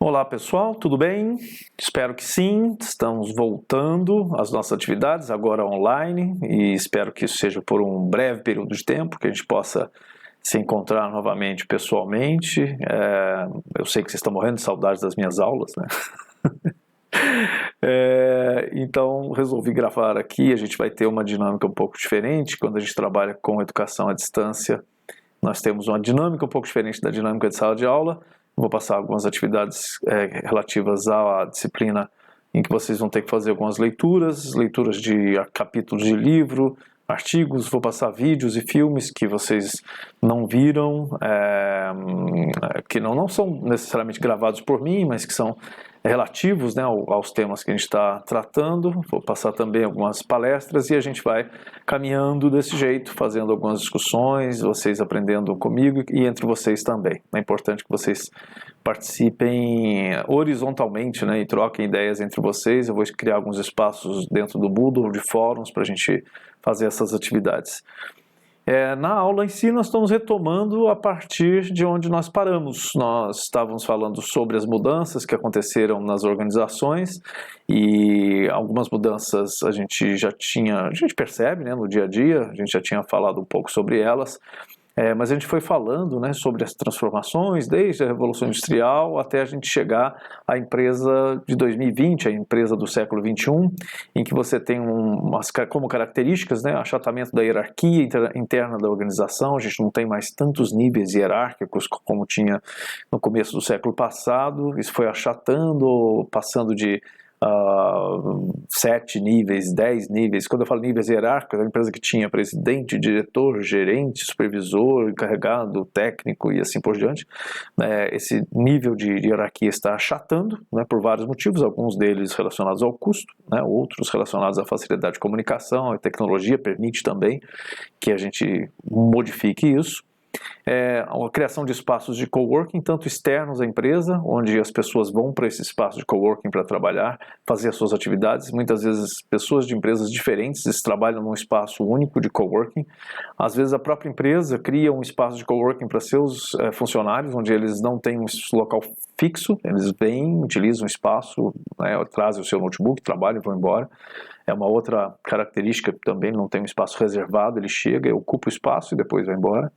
Olá pessoal, tudo bem? Espero que sim. Estamos voltando às nossas atividades, agora online, e espero que isso seja por um breve período de tempo, que a gente possa se encontrar novamente pessoalmente. Eu sei que vocês estão morrendo de saudades das minhas aulas, né? Então resolvi gravar aqui. A gente vai ter uma dinâmica um pouco diferente quando a gente trabalha com educação à distância. Nós temos uma dinâmica um pouco diferente da dinâmica de sala de aula. Vou passar algumas atividades relativas à disciplina em que vocês vão ter que fazer algumas leituras de capítulos de livro, artigos. Vou passar vídeos e filmes que vocês não viram, que não são necessariamente gravados por mim, mas que são relativos, né, aos temas que a gente está tratando. Vou passar também algumas palestras e a gente vai caminhando desse jeito, fazendo algumas discussões, vocês aprendendo comigo e entre vocês também. É importante que vocês participem horizontalmente, né, e troquem ideias entre vocês. Eu vou criar alguns espaços dentro do Moodle de fóruns para a gente fazer essas atividades. Na aula em si, nós estamos retomando a partir de onde nós paramos. Nós estávamos falando sobre as mudanças que aconteceram nas organizações e algumas mudanças a gente percebe, né, no dia a dia, a gente já tinha falado um pouco sobre elas. Mas a gente foi falando, né, sobre as transformações desde a Revolução Industrial até a gente chegar à empresa de 2020, a empresa do século XXI, em que você tem como características, né, achatamento da hierarquia interna da organização. A gente não tem mais tantos níveis hierárquicos como tinha no começo do século passado. Isso foi achatando, passando de 7 níveis, 10 níveis. Quando eu falo níveis hierárquicos, é uma empresa que tinha presidente, diretor, gerente, supervisor, encarregado, técnico e assim por diante. Esse nível de hierarquia está achatando, né, por vários motivos, alguns deles relacionados ao custo, né, outros relacionados à facilidade de comunicação. A tecnologia permite também que a gente modifique isso. A criação de espaços de coworking, tanto externos à empresa, onde as pessoas vão para esse espaço de coworking para trabalhar, fazer as suas atividades. Muitas vezes pessoas de empresas diferentes trabalham num espaço único de coworking. Às vezes a própria empresa cria um espaço de coworking para seus funcionários, onde eles não têm um local fixo, eles vêm, utilizam o espaço, né, trazem o seu notebook, trabalham e vão embora. É uma outra característica que também não tem um espaço reservado, ele chega, ocupa o espaço e depois vai embora.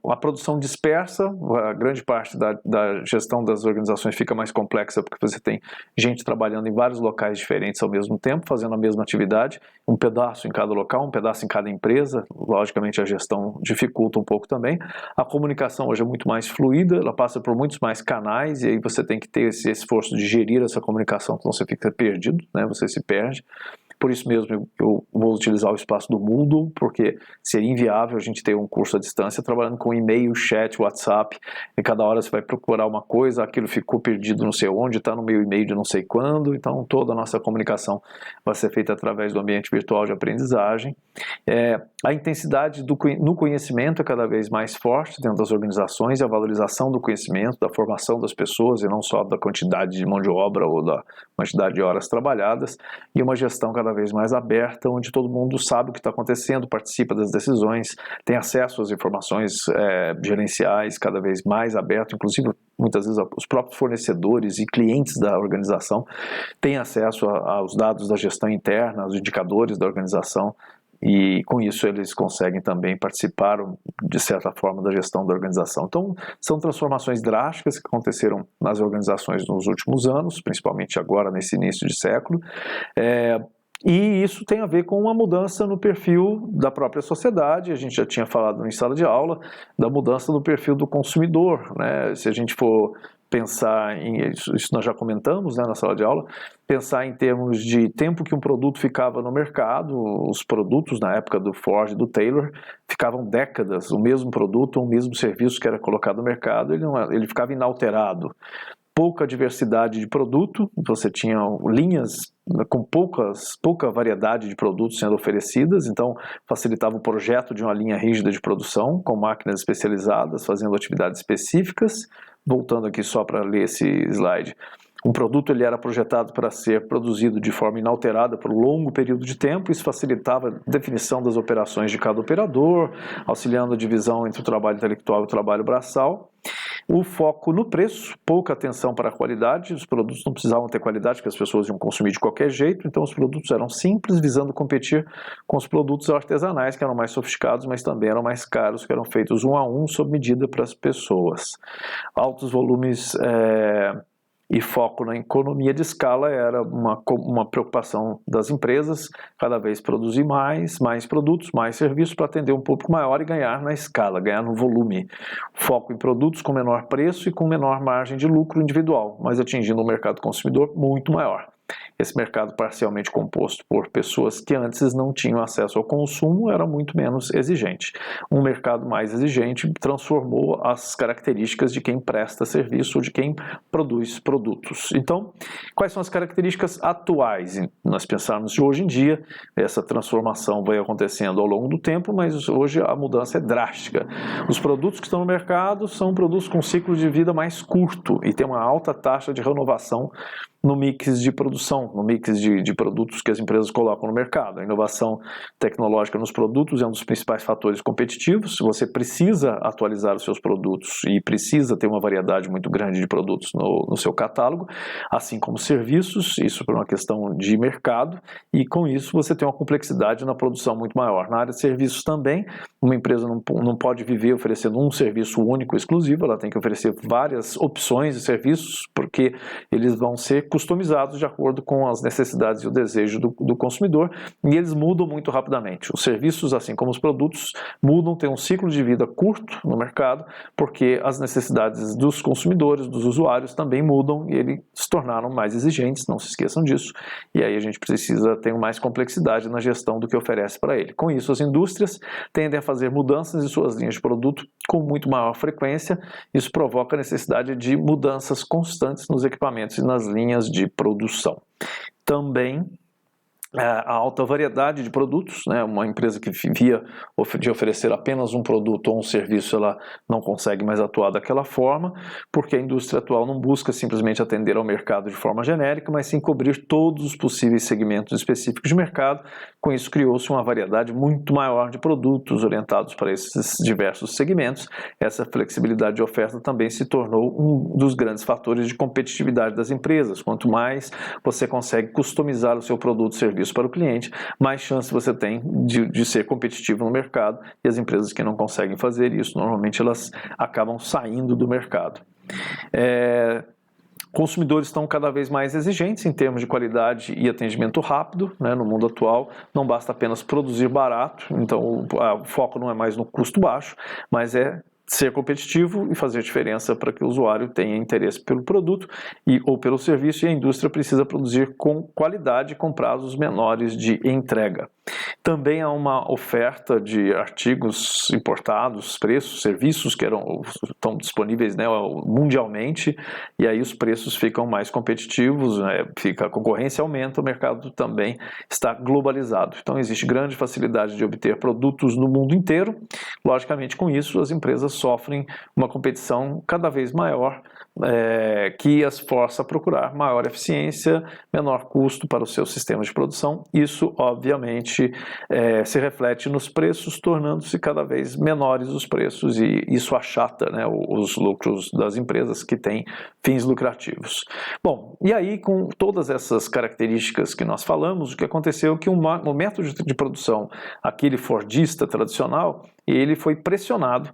A produção dispersa, a grande parte da gestão das organizações fica mais complexa porque você tem gente trabalhando em vários locais diferentes ao mesmo tempo, fazendo a mesma atividade, um pedaço em cada local, um pedaço em cada empresa. Logicamente a gestão dificulta um pouco também. A comunicação hoje é muito mais fluida, ela passa por muitos mais canais e aí você tem que ter esse esforço de gerir essa comunicação, senão você fica perdido, né? Você se perde. Por isso mesmo eu vou utilizar o espaço do Moodle, porque seria inviável a gente ter um curso à distância trabalhando com e-mail, chat, WhatsApp, e cada hora você vai procurar uma coisa, aquilo ficou perdido não sei onde, está no meu e-mail de não sei quando. Então toda a nossa comunicação vai ser feita através do ambiente virtual de aprendizagem. A intensidade no conhecimento é cada vez mais forte dentro das organizações, e a valorização do conhecimento, da formação das pessoas, e não só da quantidade de mão de obra ou da quantidade de horas trabalhadas, e uma gestão cada vez mais aberta, onde todo mundo sabe o que está acontecendo, participa das decisões, tem acesso às informações gerenciais cada vez mais aberto, inclusive muitas vezes os próprios fornecedores e clientes da organização têm acesso aos dados da gestão interna, aos indicadores da organização, e com isso eles conseguem também participar de certa forma da gestão da organização. Então são transformações drásticas que aconteceram nas organizações nos últimos anos, principalmente agora nesse início de século, e isso tem a ver com uma mudança no perfil da própria sociedade. A gente já tinha falado em sala de aula da mudança do perfil do consumidor, né? Se a gente for pensar em isso nós já comentamos, né, na sala de aula, pensar em termos de tempo que um produto ficava no mercado. Os produtos na época do Ford e do Taylor ficavam décadas, o mesmo produto, o mesmo serviço que era colocado no mercado, ele ficava inalterado. Pouca diversidade de produto, você tinha linhas com pouca variedade de produtos sendo oferecidas, então facilitava o projeto de uma linha rígida de produção, com máquinas especializadas, fazendo atividades específicas. Voltando aqui só para ler esse slide, um produto ele era projetado para ser produzido de forma inalterada por um longo período de tempo. Isso facilitava a definição das operações de cada operador, auxiliando a divisão entre o trabalho intelectual e o trabalho braçal. O foco no preço, pouca atenção para a qualidade, os produtos não precisavam ter qualidade, porque as pessoas iam consumir de qualquer jeito, então os produtos eram simples, visando competir com os produtos artesanais, que eram mais sofisticados, mas também eram mais caros, que eram feitos um a um, sob medida para as pessoas. Altos volumes e foco na economia de escala era uma preocupação das empresas, cada vez produzir mais produtos, mais serviços para atender um público maior e ganhar na escala, ganhar no volume. Foco em produtos com menor preço e com menor margem de lucro individual, mas atingindo um mercado consumidor muito maior. Esse mercado parcialmente composto por pessoas que antes não tinham acesso ao consumo era muito menos exigente. Um mercado mais exigente transformou as características de quem presta serviço ou de quem produz produtos. Então, quais são as características atuais? Nós pensarmos de hoje em dia, essa transformação vai acontecendo ao longo do tempo, mas hoje a mudança é drástica. Os produtos que estão no mercado são produtos com ciclo de vida mais curto e tem uma alta taxa de renovação no mix de produção, no mix de produtos que as empresas colocam no mercado. A inovação tecnológica nos produtos é um dos principais fatores competitivos. Você precisa atualizar os seus produtos e precisa ter uma variedade muito grande de produtos no seu catálogo, assim como serviços, isso por uma questão de mercado, e com isso você tem uma complexidade na produção muito maior. Na área de serviços também, uma empresa não pode viver oferecendo um serviço único, exclusivo, ela tem que oferecer várias opções de serviços, porque eles vão ser customizados de acordo com as necessidades e o desejo do consumidor, e eles mudam muito rapidamente. Os serviços, assim como os produtos, mudam, têm um ciclo de vida curto no mercado, porque as necessidades dos consumidores, dos usuários também mudam e eles se tornaram mais exigentes, não se esqueçam disso, e aí a gente precisa ter mais complexidade na gestão do que oferece para ele. Com isso, as indústrias tendem a fazer mudanças em suas linhas de produto com muito maior frequência, isso provoca a necessidade de mudanças constantes nos equipamentos e nas linhas de produção. Também a alta variedade de produtos, né? Uma empresa que vivia de oferecer apenas um produto ou um serviço, ela não consegue mais atuar daquela forma, porque a indústria atual não busca simplesmente atender ao mercado de forma genérica, mas sim cobrir todos os possíveis segmentos específicos de mercado. Com isso criou-se uma variedade muito maior de produtos orientados para esses diversos segmentos. Essa flexibilidade de oferta também se tornou um dos grandes fatores de competitividade das empresas. Quanto mais você consegue customizar o seu produto ou serviço para o cliente, mais chance você tem de ser competitivo no mercado, e as empresas que não conseguem fazer isso, normalmente elas acabam saindo do mercado. Consumidores estão cada vez mais exigentes em termos de qualidade e atendimento rápido, né? No mundo atual não basta apenas produzir barato, então o foco não é mais no custo baixo, mas é ser competitivo e fazer diferença para que o usuário tenha interesse pelo produto ou pelo serviço, e a indústria precisa produzir com qualidade com prazos menores de entrega. Também há uma oferta de artigos importados, preços, serviços que estão disponíveis, né, mundialmente, e aí os preços ficam mais competitivos, né, a concorrência aumenta, o mercado também está globalizado. Então existe grande facilidade de obter produtos no mundo inteiro. Logicamente, com isso, as empresas sofrem uma competição cada vez maior, que as força a procurar maior eficiência, menor custo para os seus sistemas de produção. Isso, obviamente, se reflete nos preços, tornando-se cada vez menores os preços, e isso achata, né, os lucros das empresas que têm fins lucrativos. Bom, e aí, com todas essas características que nós falamos, o que aconteceu é que o método de produção, aquele fordista tradicional, ele foi pressionado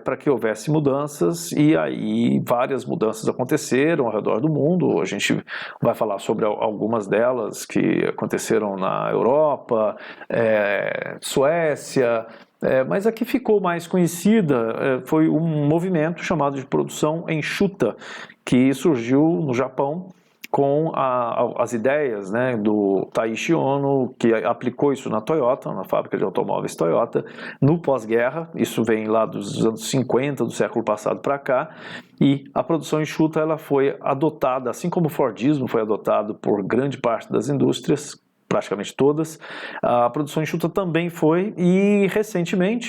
para que houvesse mudanças, e aí várias mudanças aconteceram ao redor do mundo. A gente vai falar sobre algumas delas que aconteceram na Europa, Suécia, mas a que ficou mais conhecida foi um movimento chamado de produção enxuta, que surgiu no Japão com as ideias, né, do Taiichi Ohno, que aplicou isso na Toyota, na fábrica de automóveis Toyota, no pós-guerra. Isso vem lá dos anos 50 do século passado para cá, e a produção enxuta ela foi adotada, assim como o Fordismo foi adotado por grande parte das indústrias, praticamente todas, a produção enxuta também foi, e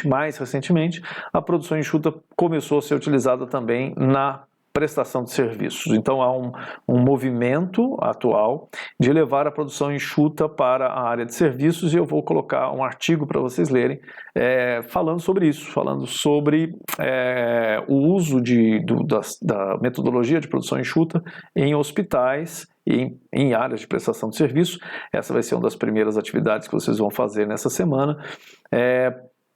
mais recentemente, a produção enxuta começou a ser utilizada também na prestação de serviços. Então há um movimento atual de levar a produção enxuta para a área de serviços, e eu vou colocar um artigo para vocês lerem falando sobre isso, falando sobre o uso da metodologia de produção enxuta em hospitais e em áreas de prestação de serviço. Essa vai ser uma das primeiras atividades que vocês vão fazer nessa semana.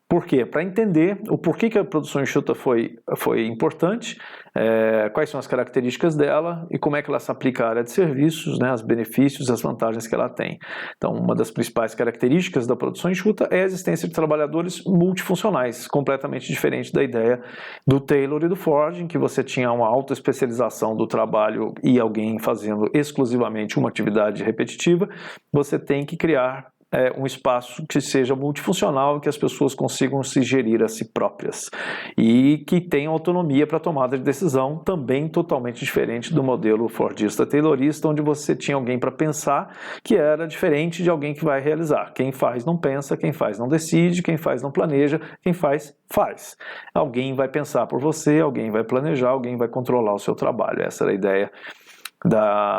Por quê? Para entender o porquê que a produção enxuta foi importante, quais são as características dela e como é que ela se aplica à área de serviços, né, os benefícios e as vantagens que ela tem. Então, uma das principais características da produção enxuta é a existência de trabalhadores multifuncionais, completamente diferente da ideia do Taylor e do Ford, em que você tinha uma alta especialização do trabalho e alguém fazendo exclusivamente uma atividade repetitiva. Você tem que criar um espaço que seja multifuncional, que as pessoas consigam se gerir a si próprias e que tenham autonomia para tomada de decisão, também totalmente diferente do modelo fordista-taylorista, onde você tinha alguém para pensar, que era diferente de alguém que vai realizar. Quem faz não pensa, quem faz não decide, quem faz não planeja, quem faz, faz. Alguém vai pensar por você, alguém vai planejar, alguém vai controlar o seu trabalho. Essa era a ideia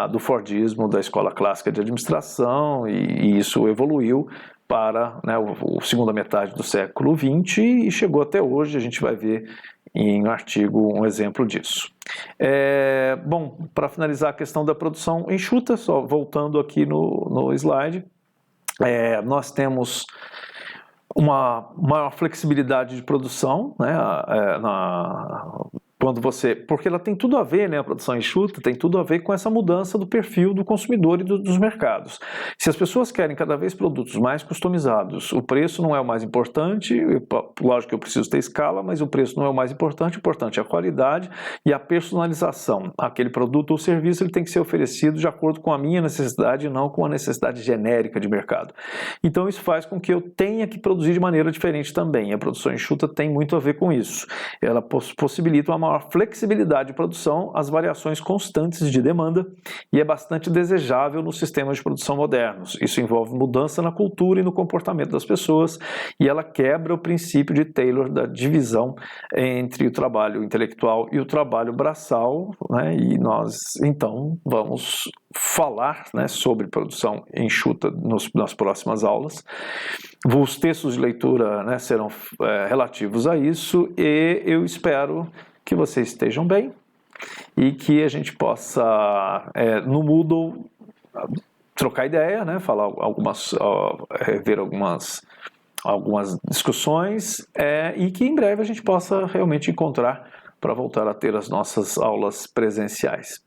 do Fordismo, da escola clássica de administração, e isso evoluiu para a segunda metade do século XX e chegou até hoje. A gente vai ver em um artigo um exemplo disso. Bom, para finalizar a questão da produção enxuta, só voltando aqui no slide, nós temos uma maior flexibilidade de produção, né, porque ela tem tudo a ver, né, a produção enxuta tem tudo a ver com essa mudança do perfil do consumidor e dos mercados. Se as pessoas querem cada vez produtos mais customizados, o preço não é o mais importante. Lógico que eu preciso ter escala, mas o preço não é o mais importante. O importante é a qualidade e a personalização. Aquele produto ou serviço ele tem que ser oferecido de acordo com a minha necessidade e não com a necessidade genérica de mercado. Então isso faz com que eu tenha que produzir de maneira diferente também. A produção enxuta tem muito a ver com isso. Ela possibilita uma maior flexibilidade de produção, as variações constantes de demanda, e é bastante desejável nos sistemas de produção modernos. Isso envolve mudança na cultura e no comportamento das pessoas, e ela quebra o princípio de Taylor da divisão entre o trabalho intelectual e o trabalho braçal, né? E nós então vamos falar, né, sobre produção enxuta nas próximas aulas. Os textos de leitura, né, serão relativos a isso, e eu espero que vocês estejam bem e que a gente possa, no Moodle, trocar ideia, né, falar ver algumas discussões, e que em breve a gente possa realmente encontrar para voltar a ter as nossas aulas presenciais.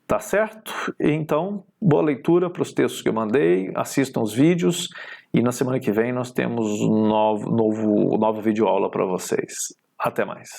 Tá certo? Então, boa leitura para os textos que eu mandei, assistam os vídeos, e na semana que vem nós temos nova videoaula para vocês. Até mais.